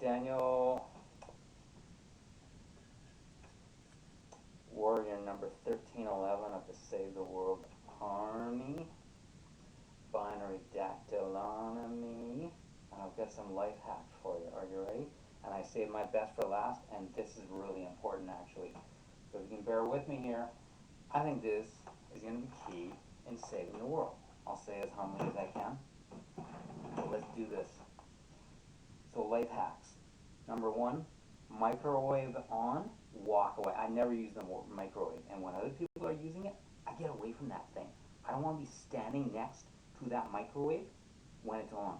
Daniel Warrior number 1311 of the Save the World Army. Binary dactylonomy. And I've got some life hacks for you. Are you ready? And I saved my best for last, and this is really important actually. So if you can bear with me here, I think this is going to be key in saving the world. I'll say as humbly as I can. So let's do this. So life hacks. Number one, microwave on, walk away. I never use the microwave, and when other people are using it, I get away from that thing. I don't want to be standing next to that microwave when it's on.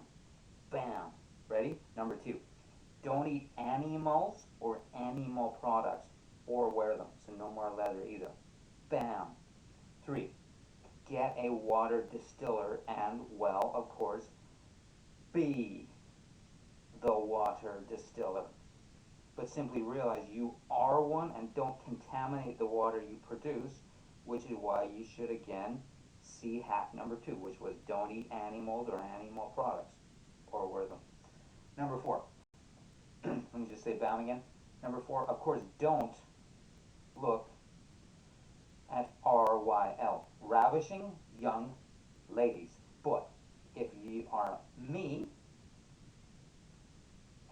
Bam. Ready? Number two, don't eat animals or animal products or wear them. So no more leather either. Bam. Three, get a water distiller and, well, of course, be the water distiller. But simply realize you are one and don't contaminate the water you produce, which is why you should again see hack number two, which was don't eat animals or animal products or wear them. Number four, let me just say bam again. Number four, of course, don't look at RYL, ravishing young ladies. But if you are me,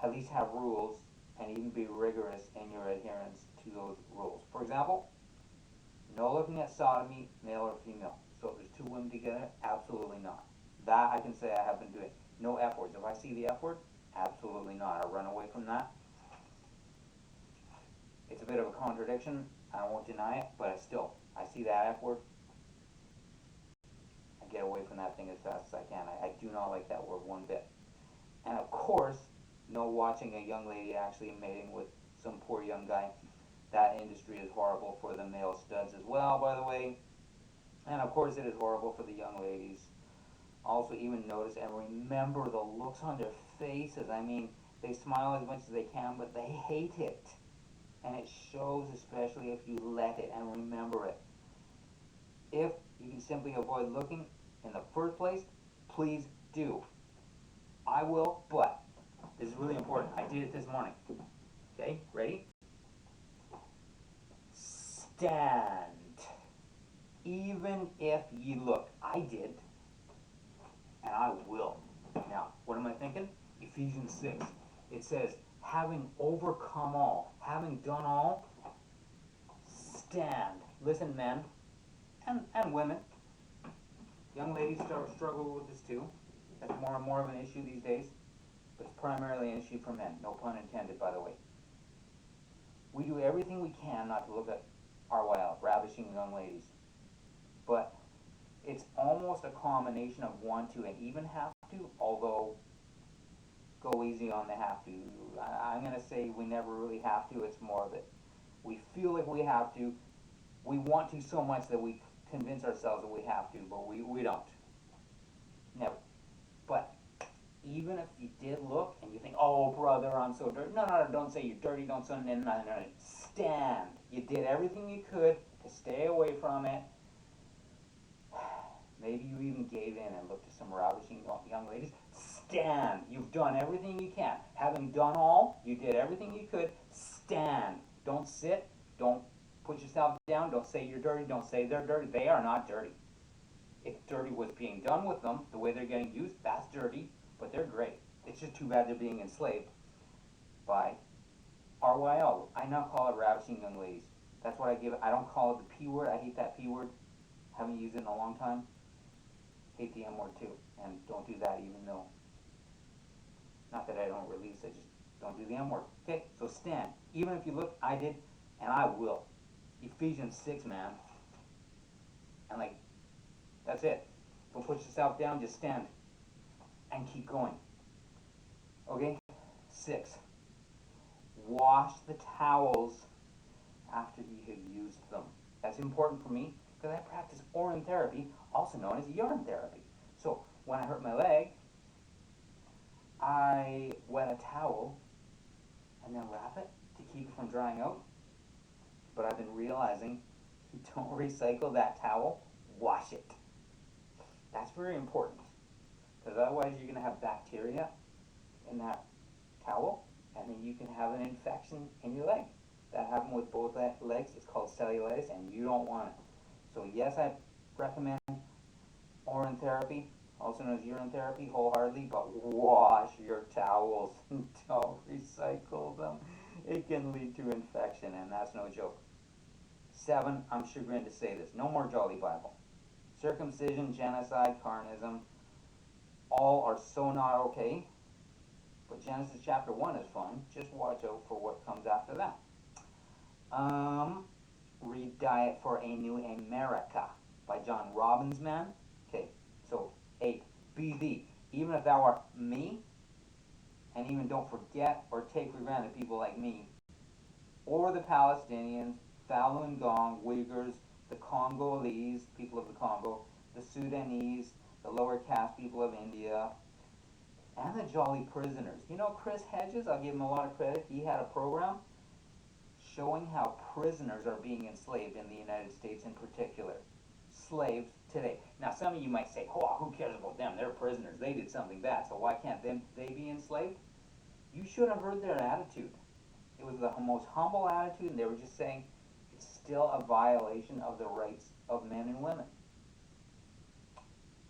at least have rules and even be rigorous in your adherence to those rules. For example, no looking at sodomy, male or female. So if there's two women together, absolutely not. That I can say I have been doing. No F words. If I see the F word, absolutely not. I run away from that. It's a bit of a contradiction. I won't deny it, but I see that F word, I get away from that thing as fast as I can. I do not like that word one bit. And of course, no watching a young lady actually mating with some poor young guy. That industry is horrible for the male studs as well, by the way. And of course it is horrible for the young ladies. Also, even notice and remember the looks on their faces. I mean, they smile as much as they can, but they hate it. And it shows, especially if you let it and remember it. If you can simply avoid looking in the first place, please do. I will, but this is really important. I did it this morning. Okay, ready? Stand. Even if you look. I did, and I will. Now, what am I thinking? Ephesians 6. It says, having overcome all, having done all, stand. Listen, men and women. Young ladies struggle with this too. That's more and more of an issue these days. But it's primarily an issue for men. No pun intended, by the way. We do everything we can not to look at RYL, ravishing young ladies. But it's almost a combination of want to and even have to, although go easy on the have to. I'm going to say we never really have to. It's more of it. We feel like we have to. We want to so much that we convince ourselves that we have to, but we don't. Never. But even if you did look and you think, oh, brother, I'm so dirty. No, don't say you're dirty. Don't say no. Stand. You did everything you could to stay away from it. Maybe you even gave in and looked at some ravishing young ladies. Stand. You've done everything you can. Having done all, you did everything you could. Stand. Don't sit. Don't put yourself down. Don't say you're dirty. Don't say they're dirty. They are not dirty. If dirty was being done with them, the way they're getting used, that's dirty, but they're great. It's just too bad they're being enslaved by RYL. I now call it ravishing young ladies. That's what I give it. I don't call it the P word. I hate that P word. Haven't used it in a long time. Hate the M word too. And don't do that even though, not that I don't release it, just don't do the M word. Okay, so stand. Even if you look, I did, and I will. Ephesians 6, man. And like, that's it. Don't put yourself down, just stand. And keep going. Okay? 6. Wash the towels after you have used them. That's important for me because I practice orin therapy, also known as urine therapy. So when I hurt my leg, I wet a towel and then wrap it to keep it from drying out. But I've been realizing you don't recycle that towel, wash it. That's very important because otherwise you're going to have bacteria in that towel and and then you can have an infection in your leg. That happened with both legs. It's called cellulitis, and you don't want it. So yes, I recommend Orin therapy, also known as urine therapy, wholeheartedly, but wash your towels and don't recycle them. It can lead to infection, and that's no joke. 7, I'm chagrined to say this, no more Jolly Bible. Circumcision, genocide, carnism, all are so not okay, but Genesis chapter 1 is fun. Just watch out for what comes after that. Read Diet for a New America by John Robbins, man. Okay, so 8, be thee, even if thou art me, and even don't forget or take for granted people like me, or the Palestinians, Falun Gong, Uyghurs, the Congolese, people of the Congo, the Sudanese, the lower caste people of India, and the Jolly prisoners. You know, Chris Hedges, I'll give him a lot of credit. He had a program showing how prisoners are being enslaved in the United States in particular. Slaves today. Now, some of you might say, oh, who cares about them? They're prisoners. They did something bad, so why can't they be enslaved? You should have heard their attitude. It was the most humble attitude, and they were just saying it's still a violation of the rights of men and women.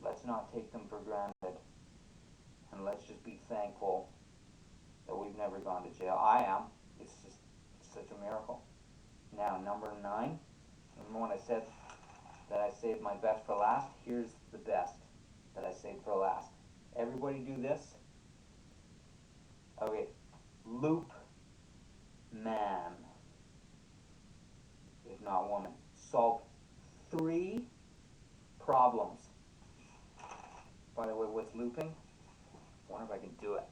Let's not take them for granted, and let's just be thankful that we've never gone to jail. I am. It's such a miracle. Now, number 9. Remember when I said that I saved my best for last? Here's the best that I saved for last. Everybody do this. Okay. Loop man, if not woman. Solve 3 problems. By the way, what's looping? I wonder if I can do it.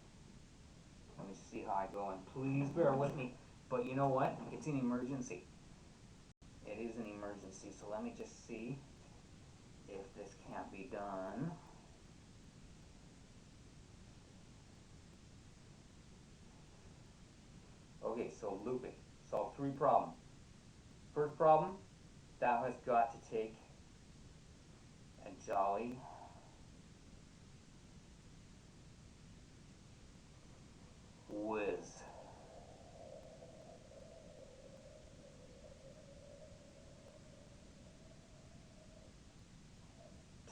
Let me see how I go, and please bear with me. But you know what? It's an emergency. It is an emergency, so let me just see if this can't be done. Okay, so looping. Solve 3 problems. First problem, thou hast got to take a jolly whiz.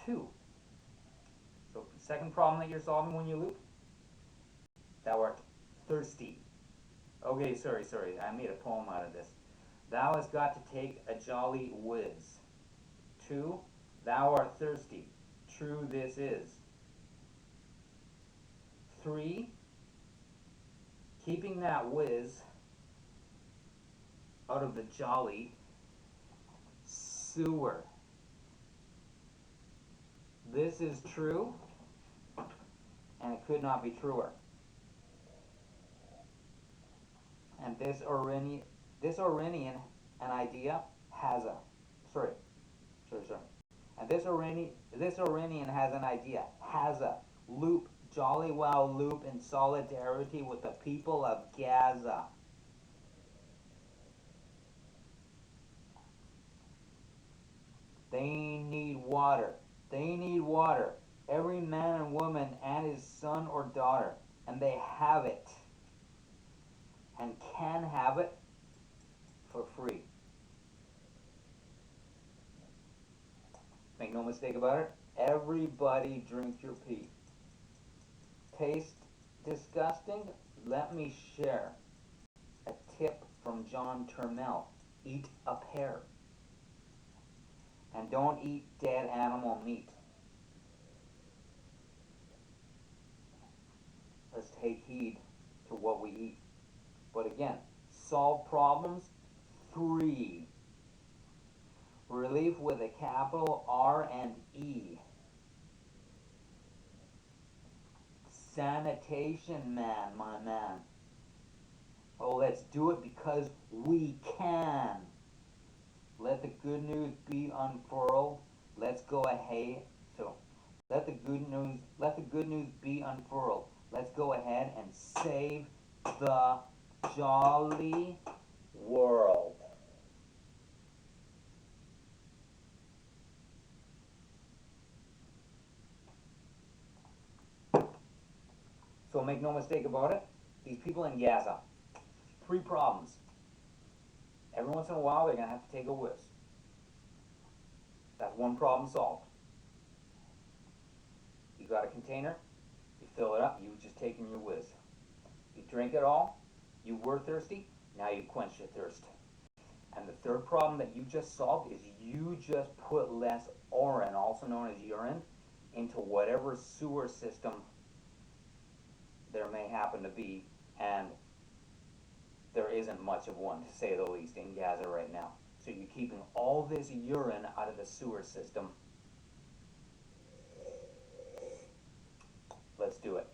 2. So second problem that you're solving when you loop, thou art thirsty. Okay, sorry, I made a poem out of this. Thou hast got to take a jolly whiz. 2, thou art thirsty. True this is. 3, keeping that whiz out of the jolly sewer. This is true, and it could not be truer. And this Orinian, an idea, has a, sorry. And this Orinian has an idea, has a loop, jolly well loop in solidarity with the people of Gaza. They need water. They need water. Every man and woman and his son or daughter. And they have it. And can have it for free. Make no mistake about it. Everybody drink your pee. Taste disgusting? Let me share a tip from John Turmel. Eat a pear. And don't eat dead animal meat. Let's take heed to what we eat. But again, solve problems 3. Relief with a capital R and E. Sanitation man, my man. Oh, let's do it because we can. Let the good news be unfurled. Let's go ahead. So, let the good news be unfurled. Let's go ahead and save the jolly world. So make no mistake about it. These people in Gaza, 3 problems. Every once in a while, they're going to have to take a whiz. That's 1 problem solved. You got a container, you fill it up, you just taking your whiz. You drink it all, you were thirsty, now you quench your thirst. And the 3rd problem that you just solved is you just put less urine, also known as urine, into whatever sewer system there may happen to be, and there isn't much of one, to say the least, in Gaza right now. So you're keeping all this urine out of the sewer system. Let's do it.